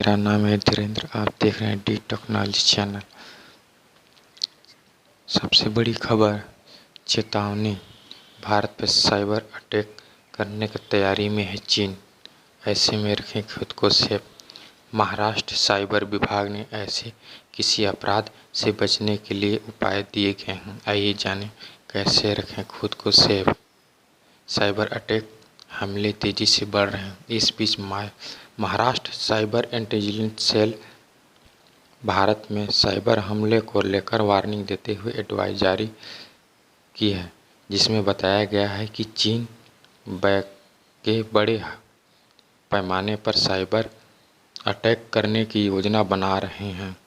मेरा नाम है धीरेन्द्र। आप देख रहे हैं डी टेक्नोलॉजी चैनल। सबसे बड़ी खबर, चेतावनी, भारत पर साइबर अटैक करने की तैयारी में है चीन, ऐसे में रखें खुद को सेफ। महाराष्ट्र साइबर विभाग ने ऐसे किसी अपराध से बचने के लिए उपाय दिए गए हैं। आइए जानें कैसे रखें खुद को सेफ। साइबर अटैक हमले तेजी से बढ़ रहे हैं। इस बीच Maharashtra cyber intelligence cell Bharat में साइबर हमले को लेकर वार्निंग देते हुए एडवाइस जारी की है, जिसमें बताया गया है कि चीन के बड़े पैमाने पर साइबर अटैक करने की योजना बना रहे हैं।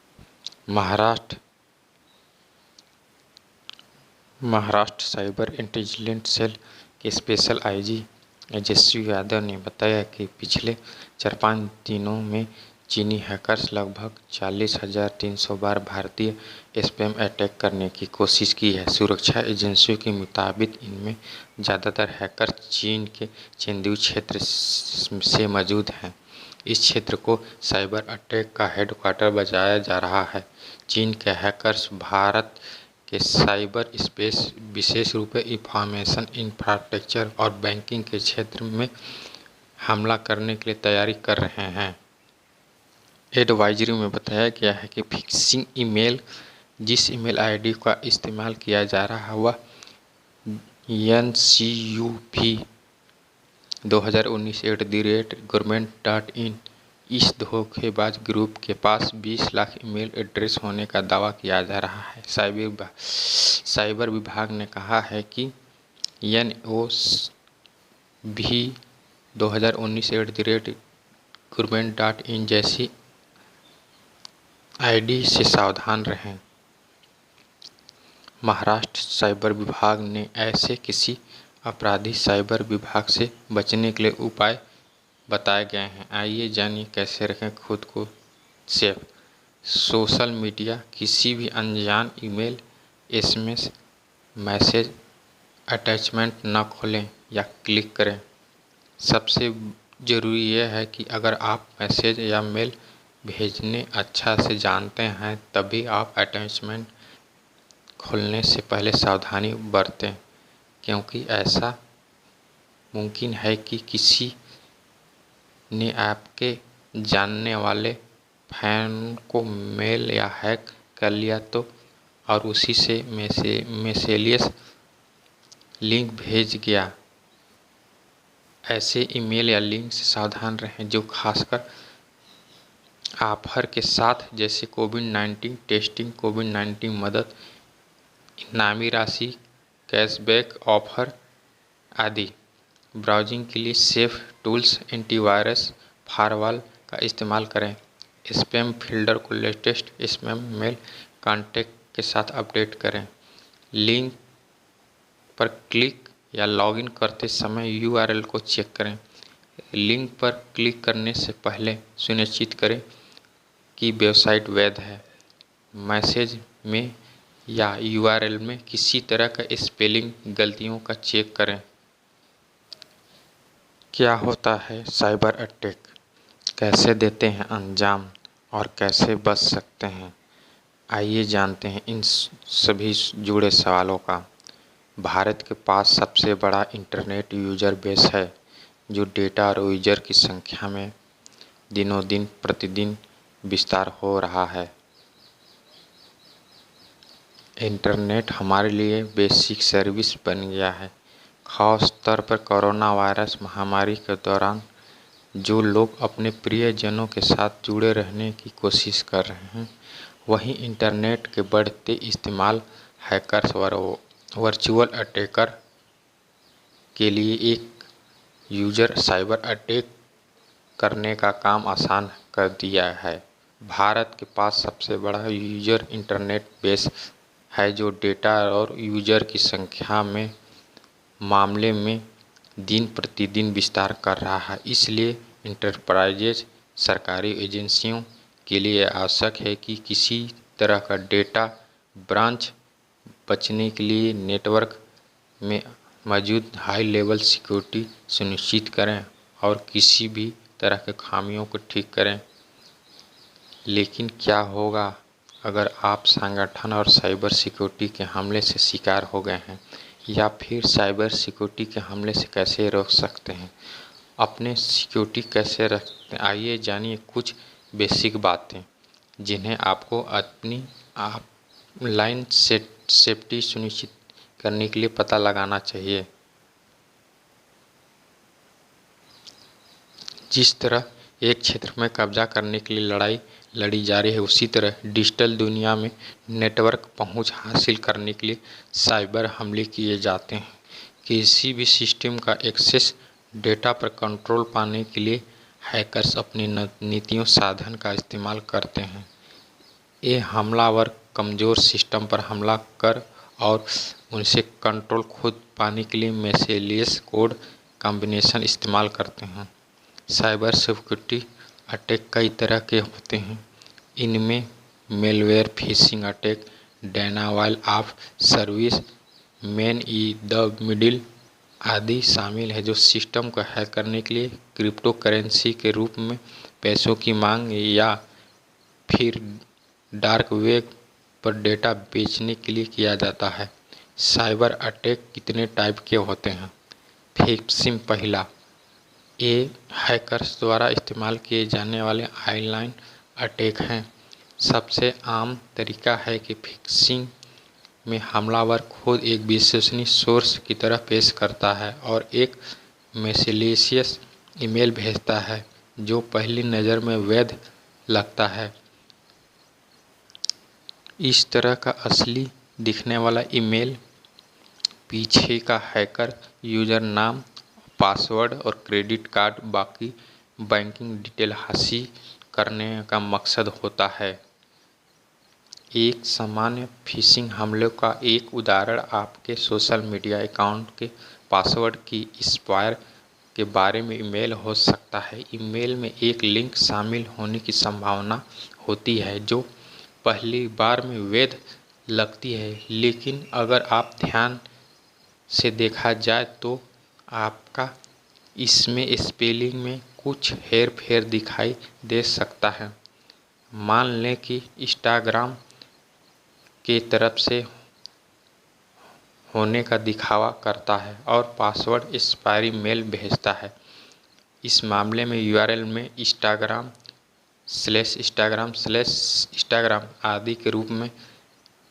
महाराष्ट्र साइबर इंटेलिजेंस सेल के स्पेशल आईजी यशस्वी यादव ने बताया कि पिछले 4-5 दिनों में चीनी हैकर्स लगभग 40,300 बार भारतीय स्पैम अटैक करने की कोशिश की है। सुरक्षा एजेंसियों के मुताबिक इनमें ज़्यादातर हैकर चीन के चेंदू क्षेत्र से मौजूद हैं। इस क्षेत्र को साइबर अटैक का हेडक्वार्टर बताया जा रहा है। चीन के हैकर्स भारत के साइबर स्पेस, विशेष रूप से इंफॉर्मेशन इंफ्रास्ट्रक्चर और बैंकिंग के क्षेत्र में हमला करने के लिए तैयारी कर रहे हैं। एडवाइजरी में बताया गया है कि फिशिंग ईमेल, जिस ईमेल आईडी का इस्तेमाल किया जा रहा है वह ncupv2019@government.in। इस धोखेबाज ग्रुप के पास 20 लाख ईमेल एड्रेस होने का दावा किया जा रहा है। साइबर विभाग ने कहा है कि NOV2019@government.in जैसी आईडी से सावधान रहें। महाराष्ट्र साइबर विभाग ने ऐसे किसी आपराधिक साइबर विभाग से बचने के लिए उपाय बताए गए हैं। आइए जानिए कैसे रखें खुद को सेफ। सोशल मीडिया, किसी भी अनजान ईमेल, एसएमएस मैसेज अटैचमेंट न खोलें या क्लिक करें। सबसे ज़रूरी यह है कि अगर आप मैसेज या मेल भेजने अच्छा से जानते हैं तभी आप अटैचमेंट खोलने से पहले सावधानी बरतें, क्योंकि ऐसा मुमकिन है कि किसी ने आपके जानने वाले फ़ोन को मेल या हैक कर लिया तो और उसी से मैसेलियस लिंक भेज गया। ऐसे ईमेल या लिंक से सावधान रहें जो खासकर ऑफर के साथ, जैसे कोविड-19 टेस्टिंग, कोविड-19 मदद, इनामी राशि, कैशबैक ऑफर आदि। ब्राउजिंग के लिए सेफ टूल्स, एंटीवायरस, फायरवॉल का इस्तेमाल करें। स्पैम फिल्टर को लेटेस्ट स्पैम मेल कॉन्टैक्ट के साथ अपडेट करें। लिंक पर क्लिक या लॉगिन करते समय यूआरएल को चेक करें। लिंक पर क्लिक करने से पहले सुनिश्चित करें कि वेबसाइट वैध है। मैसेज में या यूआरएल में किसी तरह का स्पेलिंग गलतियों का चेक करें। क्या होता है साइबर अटैक, कैसे देते हैं अंजाम और कैसे बच सकते हैं? आइए जानते हैं इन सभी जुड़े सवालों का। भारत के पास सबसे बड़ा इंटरनेट यूजर बेस है, जो डेटा और यूजर की संख्या में दिनों दिन प्रतिदिन विस्तार हो रहा है। इंटरनेट हमारे लिए बेसिक सर्विस बन गया है। खास तौर पर कोरोना वायरस महामारी के दौरान जो लोग अपने प्रियजनों के साथ जुड़े रहने की कोशिश कर रहे हैं, वहीं इंटरनेट के बढ़ते इस्तेमाल हैकर्स और वर्चुअल अटैकर के लिए एक यूजर साइबर अटैक करने का काम आसान कर दिया है। भारत के पास सबसे बड़ा यूजर इंटरनेट बेस है, जो डेटा और यूजर की संख्या में मामले में दिन प्रतिदिन विस्तार कर रहा है। इसलिए इंटरप्राइजेज, सरकारी एजेंसियों के लिए आवश्यक है कि किसी तरह का डेटा ब्रांच बचने के लिए नेटवर्क में मौजूद हाई लेवल सिक्योरिटी सुनिश्चित करें और किसी भी तरह के खामियों को ठीक करें। लेकिन क्या होगा अगर आप संगठन और साइबर सिक्योरिटी के हमले से शिकार हो गए हैं, या फिर साइबर सिक्योरिटी के हमले से कैसे रोक सकते हैं, अपने सिक्योरिटी कैसे रखते हैं। आइए जानिए कुछ बेसिक बातें जिन्हें आपको अपनी ऑनलाइन सेफ्टी सुनिश्चित करने के लिए पता लगाना चाहिए। जिस तरह एक क्षेत्र में कब्जा करने के लिए लड़ाई लड़ी जा रही है, उसी तरह डिजिटल दुनिया में नेटवर्क पहुंच हासिल करने के लिए साइबर हमले किए जाते हैं। किसी भी सिस्टम का एक्सेस डेटा पर कंट्रोल पाने के लिए हैकर्स अपनी नीतियों साधन का इस्तेमाल करते हैं। ये हमलावर कमज़ोर सिस्टम पर हमला कर और उनसे कंट्रोल खुद पाने के लिए मैलिशियस कोड कॉम्बिनेशन इस्तेमाल करते हैं। साइबर सिक्योरिटी अटैक कई तरह के होते हैं। इनमें malware, phishing attack, denial of service, man in the middle आदि शामिल है, जो सिस्टम को हैक करने के लिए क्रिप्टो करेंसी के रूप में पैसों की मांग या फिर डार्क वेब पर डेटा बेचने के लिए किया जाता है। साइबर अटैक कितने टाइप के होते हैं। फिशिंग पहला, ये हैकर्स द्वारा इस्तेमाल किए जाने वाले ऑनलाइन अटैक हैं। सबसे आम तरीका है कि फिशिंग में हमलावर खुद एक विश्वसनीय सोर्स की तरह पेश करता है और एक मैलिशियस ईमेल भेजता है जो पहली नज़र में वैध लगता है। इस तरह का असली दिखने वाला ईमेल पीछे का हैकर यूज़र नाम, पासवर्ड और क्रेडिट कार्ड बाकी बैंकिंग डिटेल हासिल करने का मकसद होता है। एक सामान्य फिशिंग हमले का एक उदाहरण आपके सोशल मीडिया अकाउंट के पासवर्ड की एक्सपायर के बारे में ईमेल हो सकता है। ईमेल में एक लिंक शामिल होने की संभावना होती है जो पहली बार में वैध लगती है, लेकिन अगर आप ध्यान से देखा जाए तो आपका इसमें स्पेलिंग में कुछ हेर फेर दिखाई दे सकता है। मान लें कि इंस्टाग्राम के तरफ से होने का दिखावा करता है और पासवर्ड एक्सपायरी मेल भेजता है। इस मामले में यूआरएल में इंस्टाग्राम आदि के रूप में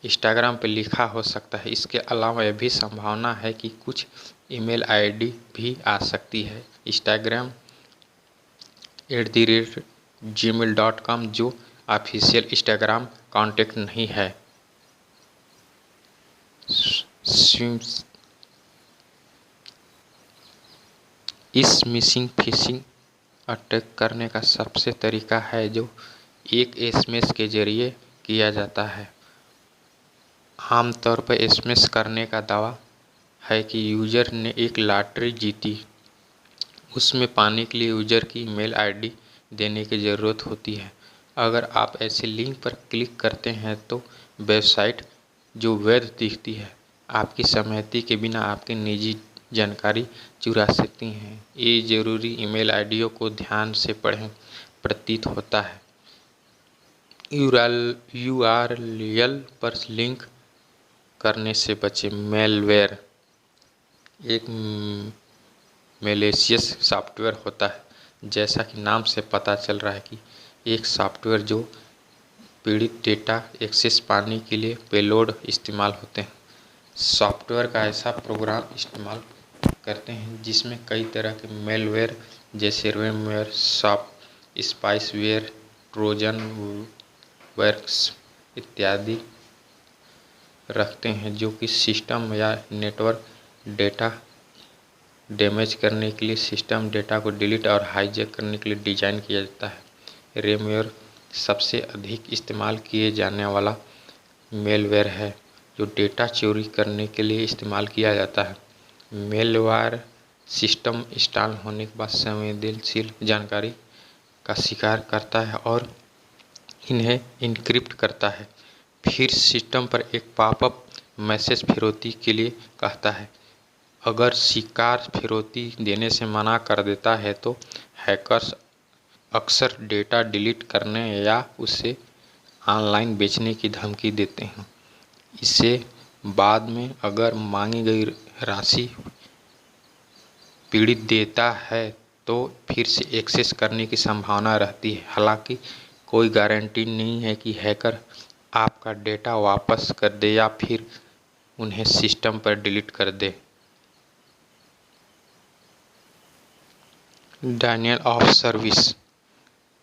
इंस्टाग्राम पर लिखा हो सकता है। इसके अलावा यह भी संभावना है कि कुछ ईमेल आईडी भी आ सकती है instagram@gmail.com जो ऑफिशियल इंस्टाग्राम कॉन्टैक्ट नहीं है। इस मिसिंग फिशिंग अटैक करने का सबसे तरीका है जो एक एसएमएस के जरिए किया जाता है। आमतौर पर एसएमएस करने का दावा है कि यूज़र ने एक लॉटरी जीती। उसमें पाने के लिए यूज़र की ईमेल आईडी देने की ज़रूरत होती है। अगर आप ऐसे लिंक पर क्लिक करते हैं तो वेबसाइट जो वैध दिखती है आपकी सहमति के बिना आपकी निजी जानकारी चुरा सकती हैं। ये ज़रूरी ईमेल आईडियों को ध्यान से पढ़ें प्रतीत होता है। यूआरएल पर लिंक करने से बचें। मेलवेयर एक मैलिशियस सॉफ्टवेयर होता है, जैसा कि नाम से पता चल रहा है कि एक सॉफ्टवेयर जो पीड़ित डेटा एक्सेस पाने के लिए पेलोड इस्तेमाल होते हैं। सॉफ्टवेयर का ऐसा प्रोग्राम इस्तेमाल करते हैं जिसमें कई तरह के मेलवेयर जैसे रेमवेयर, स्पाइसवेयर, ट्रोजन वर्क्स इत्यादि रखते हैं, जो कि सिस्टम या नेटवर्क डेटा डैमेज करने के लिए, सिस्टम डेटा को डिलीट और हाईजैक करने के लिए डिज़ाइन किया जाता है। रेमवेयर सबसे अधिक इस्तेमाल किए जाने वाला मेलवेयर है जो डेटा चोरी करने के लिए इस्तेमाल किया जाता है। मेलवेयर सिस्टम इंस्टॉल होने के बाद संवेदनशील जानकारी का शिकार करता है और इन्हें इनक्रिप्ट करता है। फिर सिस्टम पर एक पॉपअप मैसेज फिरौती के लिए कहता है। अगर शिकार फिरौती देने से मना कर देता है तो हैकर्स अक्सर डेटा डिलीट करने या उसे ऑनलाइन बेचने की धमकी देते हैं। इसे बाद में अगर मांगी गई राशि पीड़ित देता है तो फिर से एक्सेस करने की संभावना रहती है। हालांकि कोई गारंटी नहीं है कि हैकर आपका डेटा वापस कर दे या फिर उन्हें सिस्टम पर डिलीट कर दे। Denial of service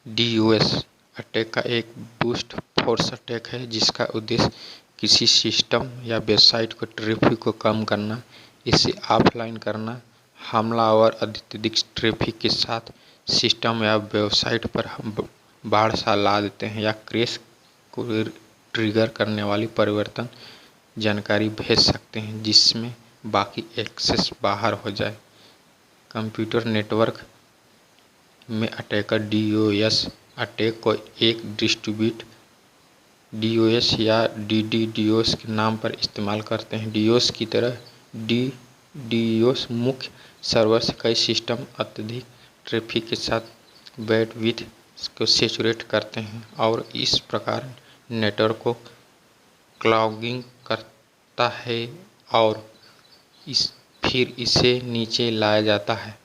(DOS) attack का एक ब्रूट फोर्स अटैक है जिसका उद्देश्य किसी सिस्टम या वेबसाइट को ट्रैफिक को कम करना, इसे ऑफलाइन करना। हमलावर अत्यधिक ट्रैफिक के साथ सिस्टम या वेबसाइट पर बाढ़ सा ला देते हैं या क्रैश को ट्रिगर करने वाली परिवर्तन जानकारी भेज सकते हैं जिसमें बाकी एक्सेस बाहर हो जाए। कंप्यूटर नेटवर्क में अटैकर DOS अटैक को एक डिस्ट्रीब्यूट DOS या DDoS के नाम पर इस्तेमाल करते हैं। DOS की तरह DDoS मुख्य सर्वर से कई सिस्टम अत्यधिक ट्रैफिक के साथ बैंडविड्थ को सैचुरेट करते हैं और इस प्रकार नेटवर्क को क्लॉगिंग करता है और फिर इसे नीचे लाया जाता है।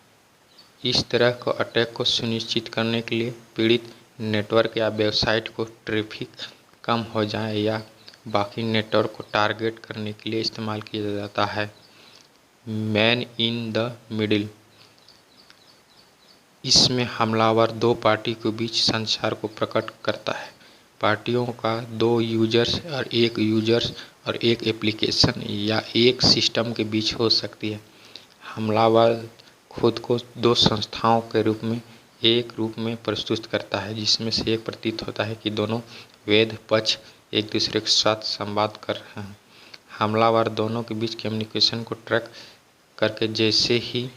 इस तरह के अटैक को सुनिश्चित करने के लिए पीड़ित नेटवर्क या वेबसाइट को ट्रैफिक कम हो जाए या बाकी नेटवर्क को टारगेट करने के लिए इस्तेमाल किया जाता है। मैन इन द मिडिल, इसमें हमलावर दो पार्टी के बीच संचार को प्रकट करता है। पार्टियों का दो यूजर्स और एक एप्लीकेशन या एक सिस्टम के बीच हो सकती है। हमलावर खुद को दो संस्थाओं के रूप में प्रस्तुत करता है जिसमें से एक प्रतीत होता है कि दोनों वैध पक्ष एक दूसरे के साथ संवाद कर रहे हैं। हमलावर दोनों के बीच कम्युनिकेशन को ट्रैक करके जैसे ही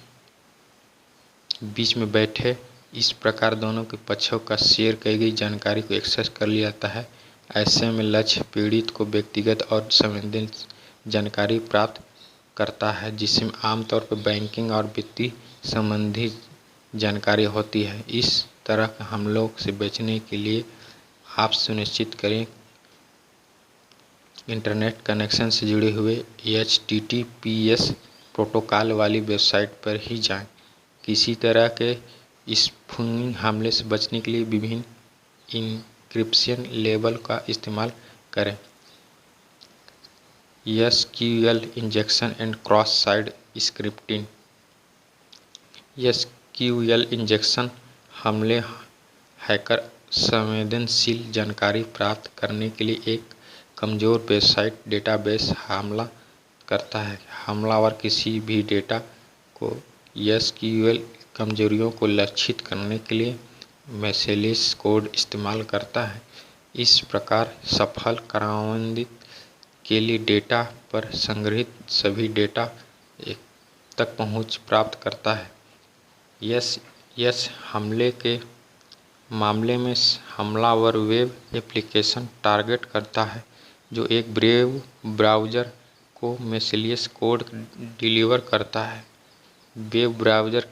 बीच में बैठे, इस प्रकार दोनों के पक्षों का शेयर की गई जानकारी को एक्सेस कर लिया जाता है। ऐसे में लक्ष्य पीड़ित को व्यक्तिगत और संवेदनशील जानकारी प्राप्त करता है जिसमें आमतौर पर बैंकिंग और वित्तीय संबंधी जानकारी होती है। इस तरह के हमलों से बचने के लिए आप सुनिश्चित करें इंटरनेट कनेक्शन से जुड़े हुए HTTPS प्रोटोकॉल वाली वेबसाइट पर ही जाएं। किसी तरह के स्पूफिंग हमले से बचने के लिए विभिन्न इंक्रिप्शन लेवल का इस्तेमाल करें। SQL injection and cross site scripting. SQL injection हमले हैकर संवेदनशील जानकारी प्राप्त करने के लिए एक कमजोर वेबसाइट डेटाबेस हमला करता है। हमलावर किसी भी डेटा को SQL कमजोरियों को लक्षित करने के लिए मैलिशियस कोड इस्तेमाल करता है। इस प्रकार सफल क्रियान्वित के लिए डेटा पर संग्रहित सभी डेटा तक पहुंच प्राप्त करता है। हमले के मामले में हमलावर वेब एप्लीकेशन टारगेट करता है जो एक वेब ब्राउज़र को मैलिशियस कोड डिलीवर करता है। वेब ब्राउज़र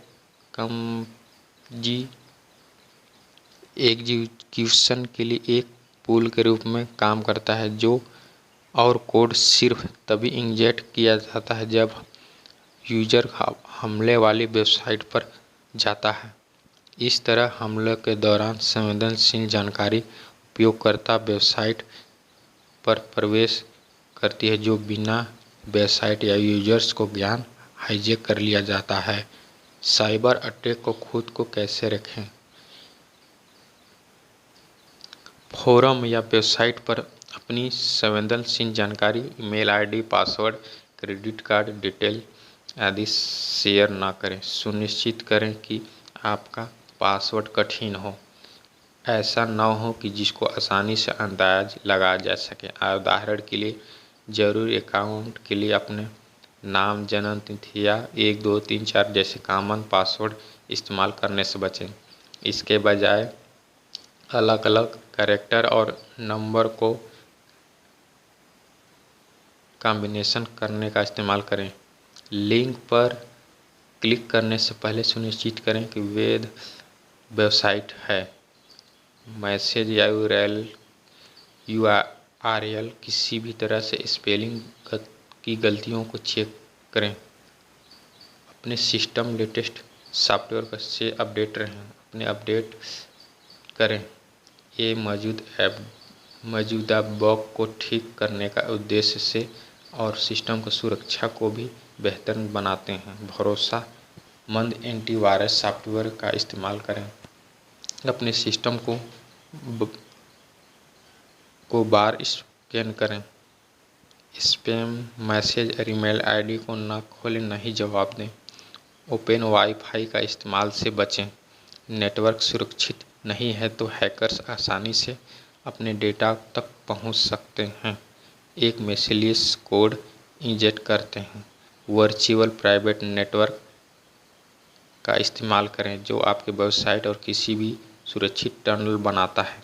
एग्जीक्यूशन के लिए एक पूल के रूप में काम करता है और कोड सिर्फ तभी इंजेक्ट किया जाता है जब यूजर हमले वाली वेबसाइट पर जाता है। इस तरह हमले के दौरान संवेदनशील जानकारी उपयोगकर्ता वेबसाइट पर प्रवेश करती है जो बिना वेबसाइट या यूजर्स को ज्ञान हाईजैक कर लिया जाता है। साइबर अटैक को खुद को कैसे रखें? फोरम या वेबसाइट पर अपनी संवेदनशील जानकारी, email ID, password, credit card detail आदि शेयर न करें। सुनिश्चित करें कि आपका पासवर्ड कठिन हो, ऐसा न हो कि जिसको आसानी से अंदाज लगाया जा सके। उदाहरण के लिए, जरूरी अकाउंट के लिए अपने नाम, जन्म तिथि या 1 2 3 4 जैसे कॉमन पासवर्ड इस्तेमाल करने से बचें। इसके बजाय अलग अलग कैरेक्टर और नंबर को कॉम्बिनेशन करने का इस्तेमाल करें। लिंक पर क्लिक करने से पहले सुनिश्चित करें कि वैध वेबसाइट है। मैसेज या यूआरएल किसी भी तरह से स्पेलिंग की गलतियों को चेक करें। अपने सिस्टम लेटेस्ट सॉफ्टवेयर से अपडेट रहें, अपने अपडेट करें। ये मौजूदा बग को ठीक करने का उद्देश्य से और सिस्टम की सुरक्षा को भी बेहतर बनाते हैं। भरोसेमंद एंटीवायरस सॉफ्टवेयर का इस्तेमाल करें। अपने सिस्टम को बार स्कैन करें। स्पैम मैसेज और ईमेल आईडी को न खोलें, न ही जवाब दें। ओपन वाईफाई का इस्तेमाल से बचें। नेटवर्क सुरक्षित नहीं है तो हैकर्स आसानी से अपने डेटा तक पहुंच सकते हैं। एक मैलिशियस कोड इंजेक्ट करते हैं। वर्चुअल प्राइवेट नेटवर्क का इस्तेमाल करें जो आपके वेबसाइट और किसी भी सुरक्षित टनल बनाता है।